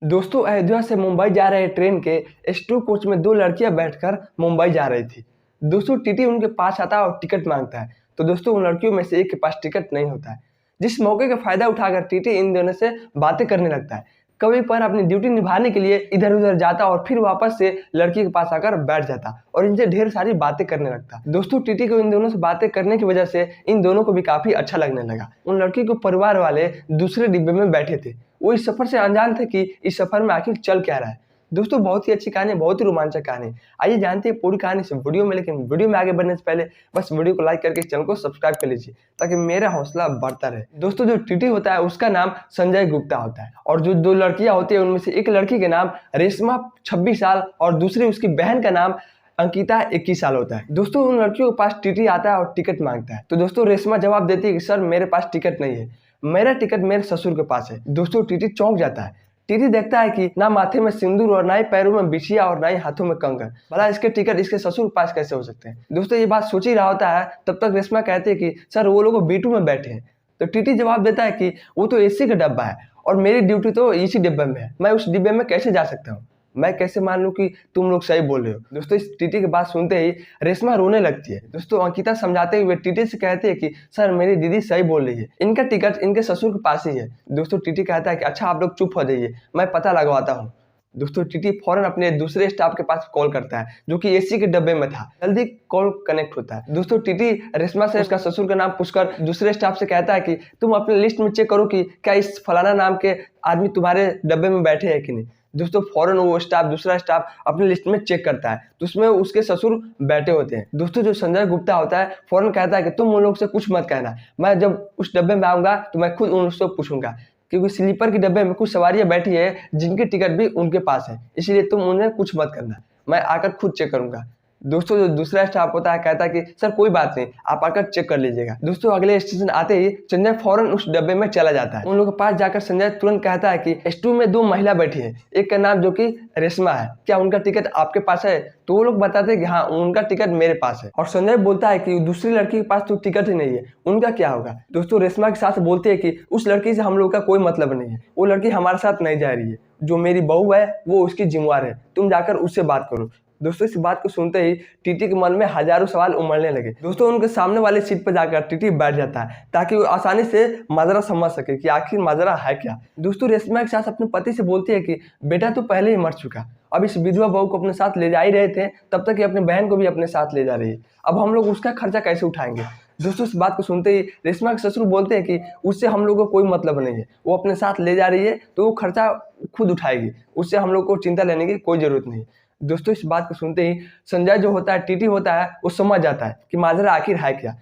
दोस्तों, अयोध्या से मुंबई जा रहे ट्रेन के S2 कोच में दो लड़कियां बैठकर मुंबई जा रही थी। दोस्तों, टीटी उनके पास आता है और टिकट मांगता है। तो दोस्तों, उन लड़कियों में से एक के पास टिकट नहीं होता है। जिस मौके का फायदा उठाकर टीटी इन दोनों से बातें करने लगता है। कभी पर अपनी ड्यूटी निभाने के लिए इधर उधर जाता और फिर वापस से लड़की के पास आकर बैठ जाता और इनसे ढेर सारी बातें करने लगता। दोस्तों, टीटी को इन दोनों से बातें करने की वजह से इन दोनों को भी काफी अच्छा लगने लगा। उन लड़की को परिवार वाले दूसरे डिब्बे में बैठे थे। वो इस सफर से अनजान थे कि इस सफर में आखिर चल क्या रहा है। दोस्तों, बहुत ही अच्छी कहानी, बहुत ही रोमांचक कहानी। आइए जानते हैं पूरी कहानी से वीडियो में। लेकिन वीडियो में आगे बढ़ने से पहले बस वीडियो को लाइक करके चैनल को सब्सक्राइब कर लीजिए ताकि मेरा हौसला बढ़ता रहे। दोस्तों, जो टीटी होता है उसका नाम संजय गुप्ता होता है और जो दो लड़कियां होती है उनमें से एक लड़की का नाम रेशमा 26 साल और दूसरी उसकी बहन का नाम अंकिता 21 साल होता है। दोस्तों, उन लड़कियों के पास टीटी आता है और टिकट मांगता है। तो दोस्तों, रेशमा जवाब देती है कि सर, मेरे पास टिकट नहीं है, मेरा टिकट मेरे ससुर के पास है। दोस्तों, टीटी चौंक जाता है। टीटी देखता है कि ना माथे में सिंदूर और ना ही पैरों में बिछिया और ना ही हाथों में कंगन। भला इसके टिकट इसके ससुर के पास कैसे हो सकते हैं। दोस्तों, ये बात सोच ही रहा होता है, तब तक रेशमा कहती है कि सर, वो लोग B2 में बैठे हैं। तो टीटी जवाब देता है कि वो तो AC का डब्बा है और मेरी ड्यूटी तो इसी डिब्बे में है, मैं उस डिब्बे में कैसे जा सकता हूँ। मैं कैसे मान लूं कि तुम लोग सही बोल रहे हो। दोस्तों, इस टीटी की बात सुनते ही रेशमा रोने लगती है। दोस्तों, अंकिता समझाते हुए टीटी से कहते हैं कि सर, मेरी दीदी सही बोल रही है, इनका टिकट इनके ससुर के पास ही है। दोस्तों, टीटी कहता है कि अच्छा, आप लोग चुप हो जाइए, मैं पता लगवाता हूँ। दोस्तों, टीटी फौरन अपने दूसरे स्टाफ के पास कॉल करता है जो कि AC के डब्बे में था। जल्दी कॉल कनेक्ट होता है। दोस्तों, टीटी रेशमा से उसका ससुर का नाम पूछकर दूसरे स्टाफ से कहता है कि तुम अपने लिस्ट में चेक करो कि क्या इस फलाना नाम के आदमी तुम्हारे डब्बे में बैठे हैं कि नहीं। दोस्तों, फौरन वो दूसरा स्टाफ अपने लिस्ट में चेक करता है तो उसमें उसके ससुर बैठे होते हैं। दोस्तों, जो संजय गुप्ता होता है फौरन कहता है कि तुम उन लोग से कुछ मत कहना, मैं जब उस डब्बे में आऊंगा तो मैं खुद उनसे पूछूंगा, क्योंकि स्लीपर के डब्बे में कुछ सवारियां बैठी है जिनके टिकट भी उनके पास है, इसलिए तुम उन्हें कुछ मत करना, मैं आकर खुद चेक करूंगा। दोस्तों, जो दूसरा स्टाफ होता है कहता है कि सर, कोई बात नहीं, आप आकर चेक कर लीजिएगा। दोस्तों, अगले स्टेशन आते ही संजय फौरन उस डब्बे में चला जाता है। उन लोगों के पास जाकर संजय तुरंत कहता है कि S2 में दो महिला बैठी है, एक का नाम जो कि रेशमा है, क्या उनका टिकट आपके पास है। तो वो लोग बताते हैं कि हाँ, उनका टिकट मेरे पास है। और संजय बोलता है कि दूसरी लड़की के पास तो टिकट ही नहीं है, उनका क्या होगा। दोस्तों, रेशमा के साथ बोलते हैं कि उस लड़की से हम लोग का कोई मतलब नहीं है, वो लड़की हमारे साथ नहीं जा रही है, जो मेरी बहू है वो उसकी जिम्मेवार है, तुम जाकर उससे बात करो। दोस्तों, इस बात को सुनते ही टीटी के मन में हजारों सवाल उमड़ने लगे। दोस्तों, उनके सामने वाले सीट पर जाकर टीटी बैठ जाता है ताकि वो आसानी से माजरा समझ सके कि आखिर माजरा है क्या। दोस्तों, रेशमा के साथ अपने पति से बोलती है कि बेटा तो पहले ही मर चुका, अब इस विधवा बहू को अपने साथ ले जा ही रहे थे, तब तक ये अपनी बहन को भी अपने साथ ले जा रही है, अब हम लोग उसका खर्चा कैसे उठाएंगे। दोस्तों, इस बात को सुनते ही रेशमा के ससुर बोलते हैं कि उससे हम लोग को कोई मतलब नहीं है, वो अपने साथ ले जा रही है तो वो खर्चा खुद उठाएगी, उससे हम लोग को चिंता लेने की कोई जरूरत नहीं। दोस्तों, इस बात को सुनते ही संजय जो होता है, टीटी होता है, वो समझ जाता है कि माजरा आखिर है क्या।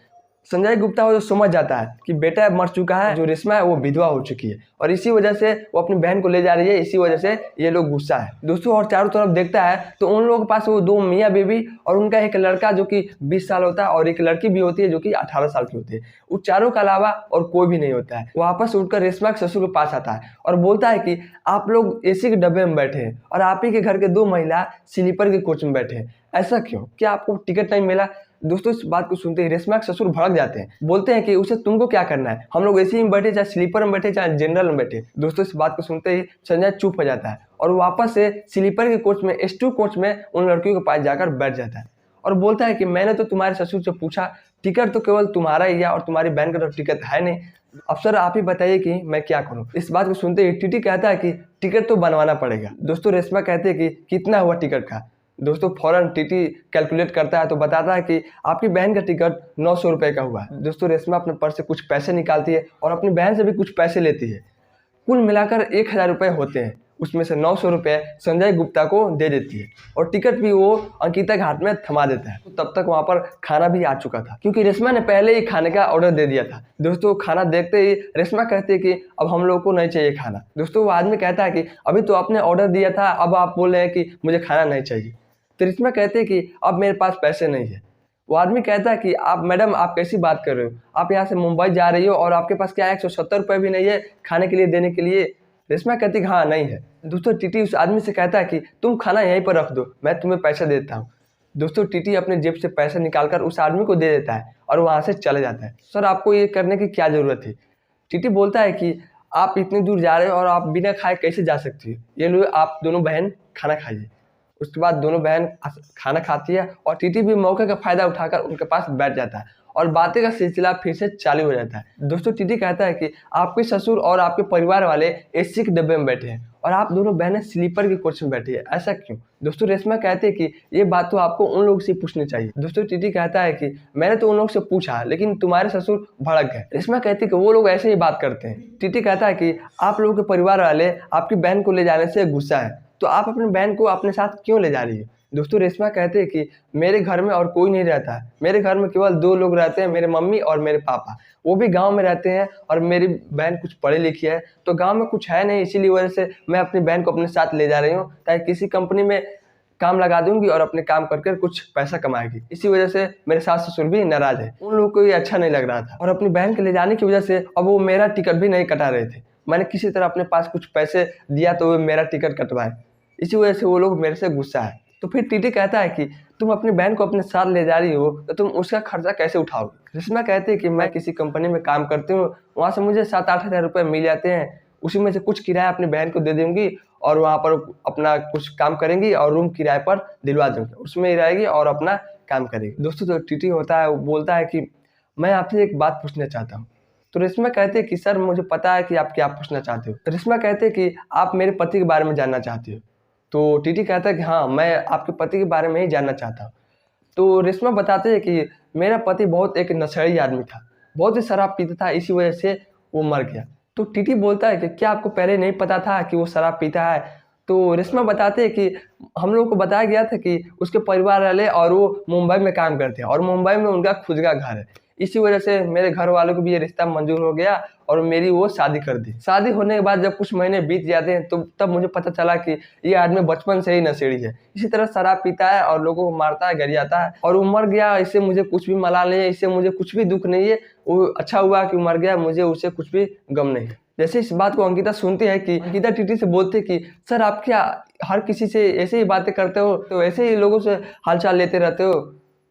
संजय गुप्ता वो जो समझ जाता है कि बेटा मर चुका है, जो रेशमा है वो विधवा हो चुकी है और इसी वजह से वो अपनी बहन को ले जा रही है, इसी वजह से ये लोग गुस्सा है। दोस्तों, और चारों तरफ देखता है तो उन लोगों के पास वो दो मियाँ बीवी और उनका एक लड़का जो कि 20 साल होता है और एक लड़की भी होती है जो कि 18 साल की होती है। उन चारों के अलावा और कोई भी नहीं होता है। वापस उठकर रेशमा के ससुर के पास आता है और बोलता है कि आप लोग AC के डब्बे में बैठे हैं और आप ही के घर के दो महिला स्लीपर के कोच में बैठे हैं, ऐसा क्यों, क्या आपको टिकट नहीं मिला। दोस्तों, इस बात को सुनते ही रेशमा के ससुर भड़क जाते हैं, बोलते हैं कि उसे तुमको क्या करना है, हम लोग AC में बैठे, चाहे स्लीपर में बैठे, चाहे जनरल में बैठे। दोस्तों, इस बात को सुनते ही संजय चुप हो जाता है और वापस से स्लीपर के कोच में S2 कोच में उन लड़कियों के पास जाकर बैठ जाता है और बोलता है कि मैंने तो तुम्हारे ससुर से पूछा, टिकट तो केवल तुम्हारा ही है और तुम्हारी बहन का तो टिकट है नहीं, अब सर आप ही बताइए कि मैं क्या करूं। इस बात को सुनते ही टीटी कहता है कि टिकट तो बनवाना पड़ेगा। दोस्तों, रेशमा कहते हैं कि कितना हुआ टिकट का। दोस्तों, फौरन टीटी कैलकुलेट करता है तो बताता है कि आपकी बहन का टिकट 900 रुपये का हुआ है। दोस्तों, रेशमा अपने पर्स से कुछ पैसे निकालती है और अपनी बहन से भी कुछ पैसे लेती है, कुल मिलाकर 1000 रुपये होते हैं। उसमें से 900 रुपये संजय गुप्ता को दे देती है और टिकट भी वो अंकिता के हाथ में थमा देता है। तो तब तक वहाँ पर खाना भी आ चुका था, क्योंकि रेशमा ने पहले ही खाने का ऑर्डर दे दिया था। दोस्तों, खाना देखते ही रेशमा कहती है कि अब हम लोग को नहीं चाहिए खाना। दोस्तों, वो आदमी कहता है कि अभी तो आपने ऑर्डर दिया था, अब आप बोल रहे हैं कि मुझे खाना नहीं चाहिए। तो रेशमा कहते हैं कि अब मेरे पास पैसे नहीं है। वो आदमी कहता है कि आप मैडम, आप कैसी बात कर रहे हो, आप यहाँ से मुंबई जा रही हो और आपके पास क्या 170 रुपये भी नहीं है खाने के लिए देने के लिए। रेशमा कहती है कि हाँ नहीं है। दोस्तों, टीटी उस आदमी से कहता है कि तुम खाना यहीं पर रख दो, मैं तुम्हें पैसा देता हूँ। दोस्तों, टीटी अपने जेब से पैसा निकालकर उस आदमी को दे देता है और वहाँ से चले जाता है। सर, आपको ये करने की क्या जरूरत थी। टीटी बोलता है कि आप इतनी दूर जा रहे हो और आप बिना खाए कैसे जा सकती हो? ये लो आप दोनों बहन खाना खाइए। उसके बाद दोनों बहन खाना खाती है और टीटी भी मौके का फ़ायदा उठाकर उनके पास बैठ जाता है और बातें का सिलसिला फिर से चालू हो जाता है। दोस्तों टीटी कहता है कि आपके ससुर और आपके परिवार वाले एसी के डब्बे में बैठे हैं और आप दोनों बहनें स्लीपर की कोच में बैठी है, ऐसा क्यों? दोस्तों रेशमा कहते हैं कि ये बात तो आपको उन लोगों से पूछनी चाहिए। दोस्तों टीटी कहता है कि मैंने तो उन लोगों से पूछा लेकिन तुम्हारे ससुर भड़क गए। रेशमा कहती है कि वो लोग ऐसे ही बात करते हैं। टीटी कहता है कि आप लोगों के परिवार वाले आपकी बहन को ले जाने से गुस्सा है, तो आप अपनी बहन को अपने साथ क्यों ले जा रही है? दोस्तों रेशमा कहते हैं कि मेरे घर में और कोई नहीं रहता है, मेरे घर में केवल 2 लोग रहते हैं, मेरे मम्मी और मेरे पापा। वो भी गाँव में रहते हैं और मेरी बहन कुछ पढ़ी लिखी है, तो गाँव में कुछ है नहीं, इसीलिए वजह से मैं अपनी बहन को अपने साथ ले जा रही हूँ ताकि किसी कंपनी में काम लगा दूंगी और अपने काम कर कुछ पैसा कमाएगी। इसी वजह से मेरे सास ससुर भी नाराज है। उन लोगों को ये अच्छा नहीं लग रहा था और अपनी बहन के ले जाने की वजह से अब वो मेरा टिकट भी नहीं कटा रहे थे। मैंने किसी तरह अपने पास कुछ पैसे दिया तो वो मेरा टिकट कटवाए, इसी वजह से वो लोग मेरे से गुस्सा है। तो फिर टीटी कहता है कि तुम अपनी बहन को अपने साथ ले जा रही हो तो तुम उसका खर्चा कैसे उठाओगे? रेशमा कहती है कि मैं किसी कंपनी में काम करती हूँ, वहाँ से मुझे 7-8 हज़ार रुपये मिल जाते हैं, उसी में से कुछ किराया अपनी बहन को दे दूंगी और वहाँ पर अपना कुछ काम करेंगी और रूम किराए पर दिलवा दूंगी, उसमें ही रहेगी और अपना काम करेगी। दोस्तों जो टीटी होता है वो बोलता है कि मैं आपसे एक बात पूछना चाहता हूँ। तो रेशमा कहते हैं कि सर मुझे पता है कि आप क्या पूछना चाहते हो। रेशमा कहते हैं कि आप मेरे पति के बारे में जानना चाहते हो। तो टीटी कहता है कि हाँ मैं आपके पति के बारे में ही जानना चाहता हूँ। तो रेशमा बताते हैं कि मेरा पति बहुत एक नशेड़ी आदमी था, बहुत ही शराब पीता था, इसी वजह से वो मर गया। तो टीटी बोलता है कि क्या आपको पहले नहीं पता था कि वो शराब पीता है? तो रेशमा बताते हैं कि हम लोग को बताया गया था कि उसके परिवार वाले और वो मुंबई में काम करते हैं और मुंबई में उनका खुद का घर है, इसी वजह से मेरे घर वालों को भी ये रिश्ता मंजूर हो गया और मेरी वो शादी कर दी। शादी होने के बाद जब कुछ महीने बीत जाते हैं तो तब मुझे पता चला कि ये आदमी बचपन से ही नशेड़ी है, इसी तरह शराब पीता है और लोगों को मारता है, गरियाता है और वो मर गया। इससे मुझे कुछ भी मलाल नहीं है, इससे मुझे कुछ भी दुख नहीं है, वो अच्छा हुआ कि मर गया, मुझे उससे कुछ भी गम नहीं है। जैसे इस बात को अंकिता सुनती है कि अंकिता टीटी से बोलते कि सर आप क्या हर किसी से ऐसे ही बातें करते हो, तो ऐसे ही लोगों से हालचाल लेते रहते हो?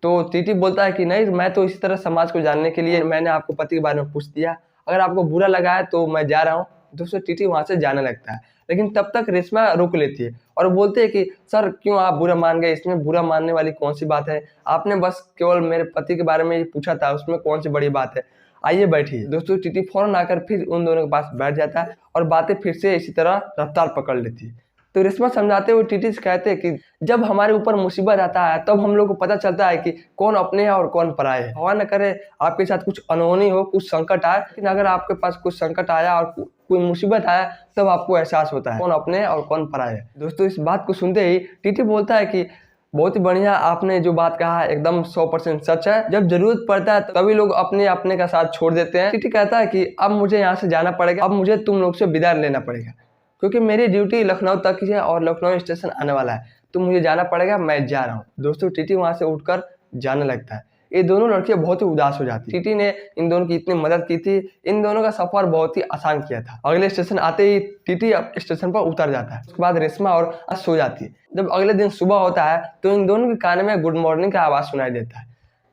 तो टीटी बोलता है कि नहीं, मैं तो इसी तरह समाज को जानने के लिए मैंने आपको पति के बारे में पूछ दिया, अगर आपको बुरा लगा है तो मैं जा रहा हूँ। दोस्तों टीटी वहाँ से जाने लगता है, लेकिन तब तक रेशमा रोक लेती है और बोलते हैं कि सर क्यों आप बुरा मान गए, इसमें बुरा मानने वाली कौन सी बात है, आपने बस केवल मेरे पति के बारे में ही पूछा था, उसमें कौन सी बड़ी बात है, आइए बैठिए। दोस्तों टीटी फौरन आकर फिर उन दोनों के पास बैठ जाता है और बातें फिर से इसी तरह रफ्तार पकड़ लेती है। तो रेशमा समझाते हुए टीटी से कहते हैं कि जब हमारे ऊपर मुसीबत आता है तब हम लोग को पता चलता है कि कौन अपने है और कौन पराये है। भगवान न करे आपके साथ कुछ अनहोनी हो, कुछ संकट आए, लेकिन अगर आपके पास कुछ संकट आया और कोई मुसीबत आया तब आपको एहसास होता है कौन अपने है और कौन पराये है। दोस्तों इस बात को सुनते ही टीटी बोलता है कि बहुत ही बढ़िया, आपने जो बात कहा है एकदम 100% सच है, जब जरूरत पड़ता है तभी लोग अपने अपने का साथ छोड़ देते हैं। टीटी कहता है कि अब मुझे यहाँ से जाना पड़ेगा, अब मुझे तुम लोग से विदा लेना पड़ेगा क्योंकि मेरी ड्यूटी लखनऊ तक ही है और लखनऊ स्टेशन आने वाला है, तो मुझे जाना पड़ेगा, मैं जा रहा हूँ। दोस्तों टीटी वहाँ से उठकर जाने लगता है। ये दोनों लड़कियां बहुत ही उदास हो जाती। टीटी ने इन दोनों की इतनी मदद की थी, इन दोनों का सफर बहुत ही आसान किया था। अगले स्टेशन आते ही टीटी स्टेशन पर उतर जाता है। उसके बाद रेशमा और सो जाती है। जब अगले दिन सुबह होता है तो इन दोनों के कान में गुड मॉर्निंग का आवाज़ सुनाई देता है।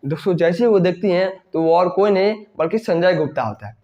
दोस्तों जैसे ही वो देखती हैं तो वो और कोई नहीं बल्कि संजय गुप्ता होता है।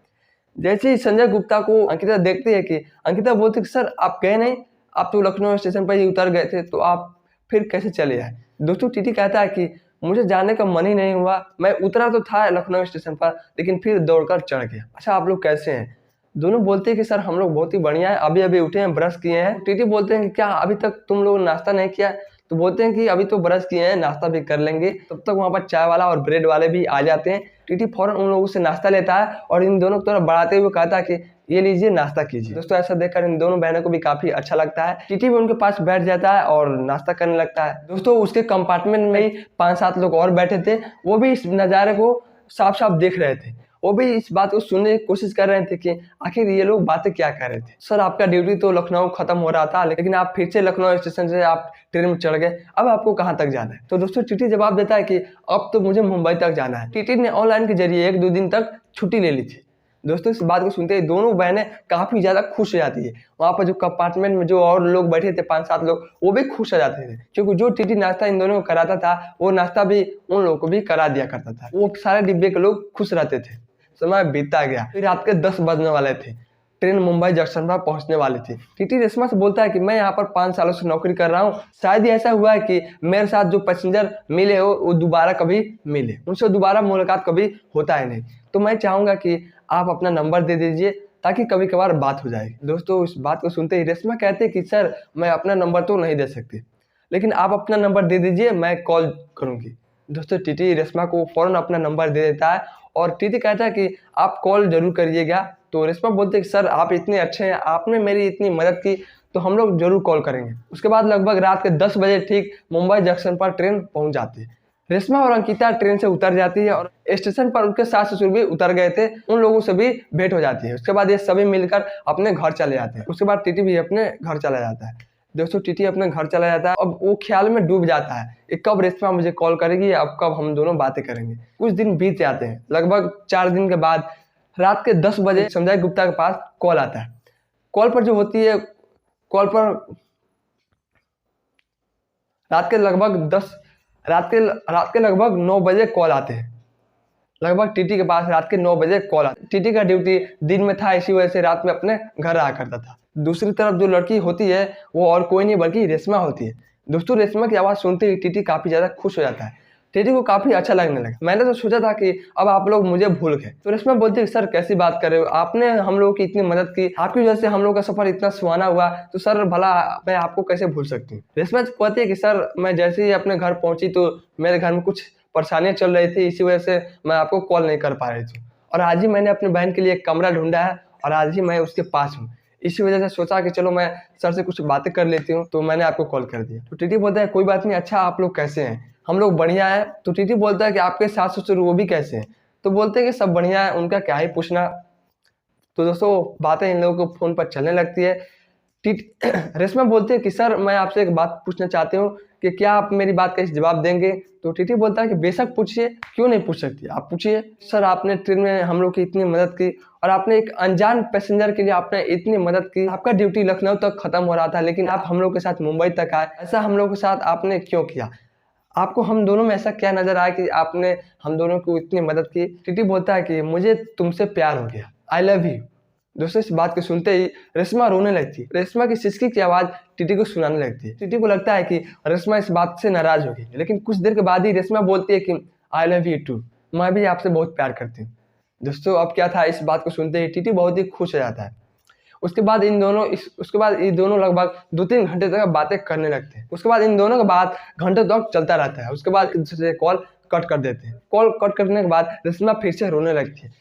जैसे ही संजय गुप्ता को अंकिता देखती है कि अंकिता बोलती है कि सर आप गए नहीं, आप तो लखनऊ स्टेशन पर ही उतर गए थे, तो आप फिर कैसे चले आए? दोस्तों टीटी कहता है कि मुझे जाने का मन ही नहीं हुआ, मैं उतरा तो था लखनऊ स्टेशन पर लेकिन फिर दौड़कर चढ़ गया। अच्छा आप लोग कैसे हैं? दोनों बोलते हैं कि सर हम लोग बहुत ही बढ़िया है, अभी अभी उठे हैं, ब्रश किए हैं। टीटी बोलते हैं कि क्या अभी तक तुम लोग नाश्ता नहीं किया? तो बोलते हैं कि अभी तो ब्रश किए हैं, नाश्ता भी कर लेंगे। तब तक वहाँ पर चाय वाला और ब्रेड वाले भी आ जाते हैं। टीटी फौरन उन लोगों से नाश्ता लेता है और इन दोनों की तरफ बढ़ाते हुए कहता है कि ये लीजिए नाश्ता कीजिए। दोस्तों ऐसा देखकर इन दोनों बहनों को भी काफी अच्छा लगता है। टीटी भी उनके पास बैठ जाता है और नाश्ता करने लगता है। दोस्तों उसके कंपार्टमेंट में ही 5-7 लोग और बैठे थे, वो भी इस नज़ारे को साफ साफ देख रहे थे। वो भी इस बात को सुनने की कोशिश कर रहे थे कि आखिर ये लोग बातें क्या कर रहे थे। सर आपका ड्यूटी तो लखनऊ खत्म हो रहा था, लेकिन आप फिर से लखनऊ स्टेशन से आप ट्रेन में चढ़ गए, अब आपको कहाँ तक जाना है? तो दोस्तों टीटी जवाब देता है कि अब तो मुझे मुंबई तक जाना है। टीटी ने ऑनलाइन के जरिए 1-2 दिन तक छुट्टी ले ली थी। दोस्तों इस बात को सुनते ही दोनों बहनें काफी ज्यादा खुश हो जाती है। वहाँ पर जो कंपार्टमेंट में जो और लोग बैठे थे 5-7 लोग, वो भी खुश हो जाते थे क्योंकि जो टीटी नाश्ता इन दोनों को कराता था वो नाश्ता भी उन लोगों को भी करा दिया करता था। वो सारे डिब्बे के लोग खुश रहते थे। समय बीतता गया, फिर रात के 10 बजने वाले थे। ट्रेन मुंबई जंक्शन पर पहुंचने वाली थी। टीटी रेशमा से बोलता है कि मैं यहाँ पर 5 सालों से नौकरी कर रहा हूँ, शायद ही ऐसा हुआ है कि मेरे साथ जो पैसेंजर मिले हो वो दोबारा कभी मिले, उनसे दोबारा मुलाकात कभी होता है नहीं। तो मैं चाहूँगा कि आप अपना नंबर दे दीजिए ताकि कभी कभार बात हो जाएगी। दोस्तों इस बात को सुनते ही रेशमा कहते हैं कि सर मैं अपना नंबर तो नहीं दे सकती, लेकिन आप अपना नंबर दे दीजिए, मैं कॉल करूँगी। दोस्तों टीटी रेशमा को फ़ौरन अपना नंबर दे देता है और टीटी कहता है कि आप कॉल ज़रूर करिएगा। तो रेशमा बोलते हैं कि सर आप इतने अच्छे हैं, आपने मेरी इतनी मदद की, तो हम लोग ज़रूर कॉल करेंगे। उसके बाद लगभग रात के 10 बजे ठीक मुंबई जंक्शन पर ट्रेन पहुंच जाती है। रेशमा और अंकिता ट्रेन से उतर जाती है और स्टेशन पर उनके सास ससुर भी उतर गए थे, उन लोगों से भी भेंट हो जाती है। उसके बाद ये सभी मिलकर अपने घर चले जाते हैं। उसके बाद टीटी भी अपने घर चला जाता है। दोस्तों टीटी अपने घर चला जाता है। अब वो ख्याल में डूब जाता है कि कब रेशमा मुझे कॉल करेगी, अब कब हम दोनों बातें करेंगे। कुछ दिन बीत जाते हैं। लगभग 4 दिन के बाद रात के 10 बजे संजय गुप्ता के पास कॉल आता है। कॉल पर जो होती है, कॉल पर रात के लगभग 9 बजे कॉल आते हैं। लगभग टीटी के पास रात के 9 बजे कॉल आती है। टीटी का ड्यूटी दिन में था, इसी वजह से रात में अपने घर आया करता था। दूसरी तरफ जो लड़की होती है वो और कोई नहीं बल्कि रेशमा होती है। दोस्तों रेशमा की आवाज़ सुनते ही टीटी काफ़ी ज़्यादा खुश हो जाता है। टीटी को काफ़ी अच्छा लगने लगा। मैंने तो सोचा था कि अब आप लोग मुझे भूल गए। तो रेशमा बोलती है सर कैसी बात कर रहे हो, आपने हम लोगों की इतनी मदद की, आपकी वजह से हम लोग का सफ़र इतना सुहाना हुआ, तो सर भला मैं आपको कैसे भूल सकती हूँ। रेशमा कहती है कि सर मैं जैसे ही अपने घर पहुँची तो मेरे घर में कुछ परेशानियां चल रही थी, इसी वजह से मैं आपको कॉल नहीं कर पा रही थी, और आज ही मैंने अपनी बहन के लिए एक कमरा ढूंढा है और आज ही मैं उसके पास हूँ। इसी वजह से सोचा कि चलो मैं सर से कुछ बातें कर लेती हूँ, तो मैंने आपको कॉल कर दिया। तो टीटी बोलता है कोई बात नहीं, अच्छा आप लोग कैसे हैं? हम लोग बढ़िया हैं। तो टीटी बोलता है कि आपके सास ससुर वो भी कैसे हैं? तो बोलते हैं कि सब बढ़िया है, उनका क्या ही पूछना। तो दोस्तों बातें इन लोगों को फोन पर चलने लगती है। रेशमा बोलती है कि सर मैं आपसे एक बात पूछना चाहती हूँ कि क्या आप मेरी बात का जवाब देंगे? तो टीटी बोलता है कि बेशक पूछिए, क्यों नहीं पूछ सकती, आप पूछिए। सर आपने ट्रेन में हम लोग की इतनी मदद की और आपने एक अनजान पैसेंजर के लिए आपने इतनी मदद की। आपका ड्यूटी लखनऊ तक खत्म हो रहा था, लेकिन आप हम लोग के साथ मुंबई तक आए। ऐसा हम लोग के साथ आपने क्यों किया? आपको हम दोनों में ऐसा क्या नजर आया कि आपने हम दोनों को इतनी मदद की? टीटी बोलता है कि मुझे तुमसे प्यार हो गया, आई लव यू। दोस्तों इस बात को सुनते ही रेशमा रोने लगती है। रेशमा की सिसकी की आवाज टीटी को सुनाने लगती है। टीटी को लगता है कि रेशमा इस बात से नाराज होगी, लेकिन कुछ देर के बाद ही रेशमा बोलती है कि आई लव यू टू, मैं भी आपसे बहुत प्यार करती हूँ। दोस्तों अब क्या था, इस बात को सुनते ही टीटी बहुत ही खुश हो जाता है। उसके बाद ये दोनों लगभग 2-3 घंटे तक बातें करने लगते हैं। उसके बाद इन दोनों का बात घंटों तक चलता रहता है। उसके बाद से कॉल कट कर देते हैं। कॉल कट करने के बाद रेशमा फिर से रोने लगती है।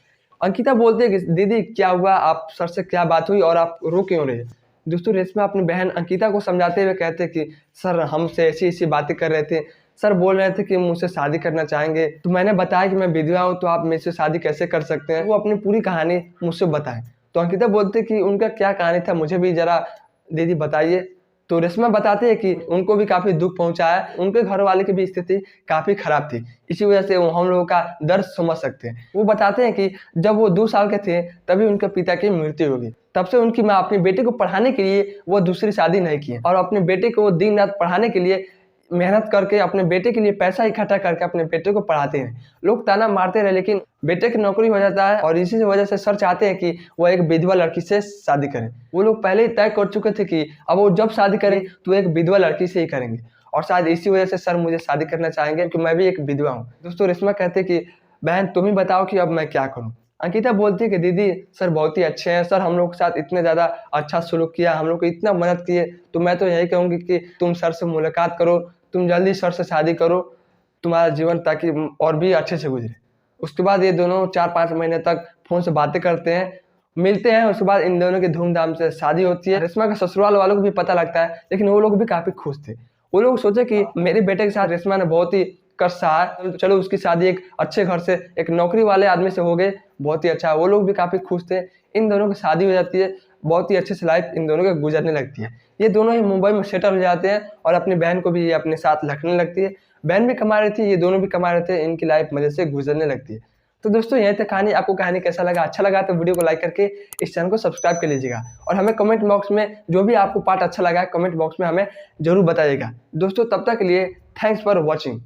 अंकिता बोलती है कि दीदी क्या हुआ, आप सर से क्या बात हुई और आप रो क्यों रहे? दोस्तों रेशमा अपनी बहन अंकिता को समझाते हुए कहते हैं कि सर हमसे ऐसी बातें कर रहे थे, सर बोल रहे थे कि मुझसे शादी करना चाहेंगे, तो मैंने बताया कि मैं विधवा हूँ, तो आप मेरे से शादी कैसे कर सकते हैं? वो अपनी पूरी कहानी मुझसे बताएं। तो अंकिता बोलते कि उनका क्या कहानी था, मुझे भी जरा दीदी बताइए। तो रेशमा बताते हैं कि उनको भी काफ़ी दुख पहुंचा है, उनके घर वाले की भी स्थिति काफ़ी खराब थी, इसी वजह से वो हम लोगों का दर्द समझ सकते हैं। वो बताते हैं कि जब वो 2 साल के थे तभी उनके पिता की मृत्यु हो गई। तब से उनकी माँ अपने बेटे को पढ़ाने के लिए वो दूसरी शादी नहीं की और अपने बेटे को दिन रात पढ़ाने के लिए मेहनत करके अपने बेटे के लिए पैसा इकट्ठा करके अपने बेटे को पढ़ाते हैं। लोग ताना मारते रहे, लेकिन बेटे की नौकरी हो जाता है और इसी वजह से सर चाहते हैं कि वो एक विधवा लड़की से शादी करें। वो लोग पहले ही तय कर चुके थे कि अब वो जब शादी करें तो एक विधवा लड़की से ही करेंगे, और शायद इसी वजह से सर मुझे शादी करना चाहेंगे क्योंकि मैं भी एक विधवा हूँ। दोस्तों रेशमा कहते कि बहन तुम ही बताओ कि अब मैं क्या करूँ? अंकिता बोलती है कि दीदी सर बहुत ही अच्छे हैं, सर हम लोग के साथ इतने ज़्यादा अच्छा सलूक किया, हम लोग को इतना मदद किए, तो मैं तो यही कहूँगी कि तुम सर से मुलाकात करो, तुम जल्दी सर से शादी करो, तुम्हारा जीवन ताकि और भी अच्छे से गुजरे। उसके बाद ये दोनों 4-5 महीने तक फ़ोन से बातें करते हैं, मिलते हैं। उसके बाद इन दोनों की धूमधाम से शादी होती है। रेशमा के ससुराल वालों को भी पता लगता है, लेकिन वो लोग भी काफ़ी खुश थे। वो लोग सोचे कि मेरे बेटे के साथ रेशमा ने बहुत ही कष्ट सहा है, चलो उसकी शादी एक अच्छे घर से, एक नौकरी वाले आदमी से हो गए, बहुत ही अच्छा। वो लोग भी काफ़ी खुश थे। इन दोनों की शादी हो जाती है, बहुत ही अच्छे से लाइफ इन दोनों की गुजरने लगती है। ये दोनों ही मुंबई में सेटल हो जाते हैं और अपनी बहन को भी ये अपने साथ रखने लगती है। बहन भी कमा रही थी, ये दोनों भी कमा रहे थे, इनकी लाइफ मजे से गुजरने लगती है। तो दोस्तों यही तक कहानी। आपको कहानी कैसा लगा? अच्छा लगा तो वीडियो को लाइक करके इस चैनल को सब्सक्राइब कर लीजिएगा, और हमें कमेंट बॉक्स में जो भी आपको पार्ट अच्छा लगा है कमेंट बॉक्स में हमें जरूर बताइएगा। दोस्तों तब तक के लिए थैंक्स फॉर वॉचिंग।